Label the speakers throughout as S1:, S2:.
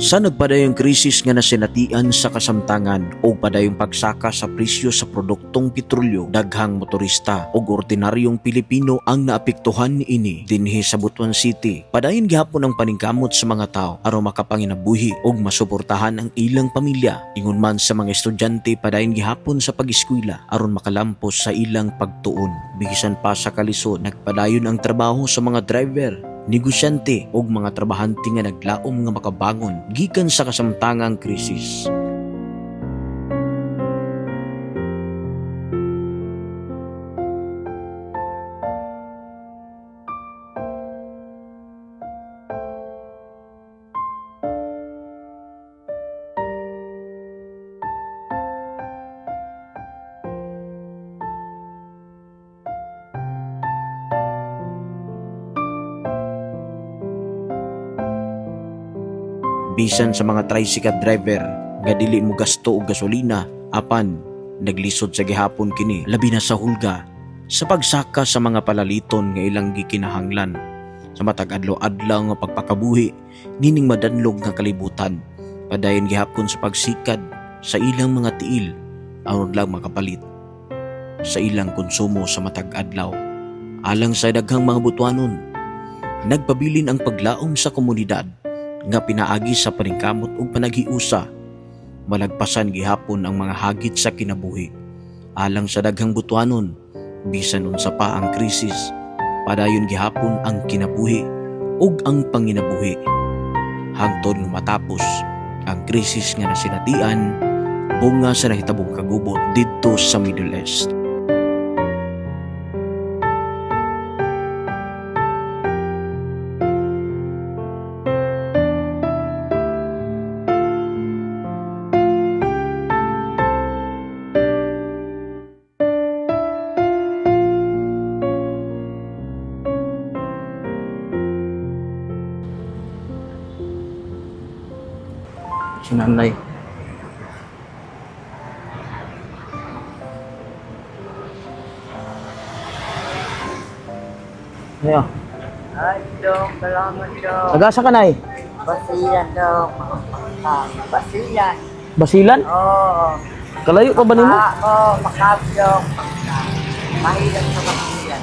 S1: Sa nagpadayong krisis nga nasinatian sa kasamtangan o padayong pagsaka sa presyo sa produktong petrolyo, daghang motorista ug ordinaryong Pilipino ang naapektuhan niini dinhi sa Butuan City. Padayon gihapon ang paningkamot sa mga tao aron makapanginabuhi ug masuportahan ang ilang pamilya. Ingon man sa mga estudyante, padayon gihapon sa pag-eskwela aron makalampos sa ilang pagtuon. Bisan pa sa kalisod, nagpadayon ang trabaho sa mga driver, negosyante ug mga trabahante nga naglaom nga makabangon gikan sa kasamtangang krisis. Bisan sa mga tricycle driver nga dili mo gasto og gasolina, apan naglisod sa gihapon kini labi na sa hulga sa pagsaka sa mga palaliton nga ilang gikinahanglan. Sa matag adlaw-adlaw nga pagpakabuhi nining madanlog nga kalibutan, padayon gihapon sa pagsikad sa ilang mga tiil aron lang makapalit sa ilang konsumo sa matag adlaw. Alang sa daghang mga Butuanon, nagpabilin ang paglaom sa komunidad nga pinaagi sa paningkamot ug panaghiusa. Malagpasan gihapon ang mga hagit sa kinabuhi. Alang sa daghang Butuanon, bisan unsa pa ang krisis, padayon gihapon ang kinabuhi ug ang panginabuhi. Hangtod nga matapos ang krisis nga nasinatian, bunga sa nahitabong kagubot didto sa Middle East.
S2: Si nanay. Ayo.
S3: Ay, Dong, salamat, Dong.
S2: Nagasa ka nay?
S3: Basilan, Dong. Basilan.
S2: Basilan?
S3: Oo.
S2: Kalayo pa ba nimo?
S3: Oo, Macau, Dong. Mahilang sa basilan.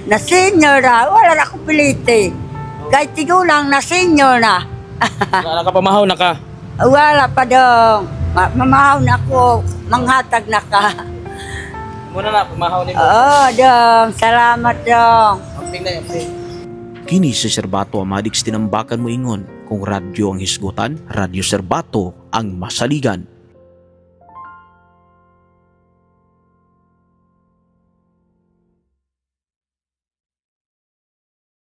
S3: Na-senior na. Wala na akong piliti. Kahit tigulang na senior na.
S2: Nakapamahaw na ka.
S3: Wala pa, Dong. Mamahaw na ako. Manghatag na ka.
S2: Muna na, pamahaw ni mo.
S3: Oo, Dong. Salamat, Dong.
S2: Amping na yun.
S1: Kini si Serbato Amadix tinambakan mo ingon, kung radyo ang hisgutan, Radyo Serbato ang masaligan.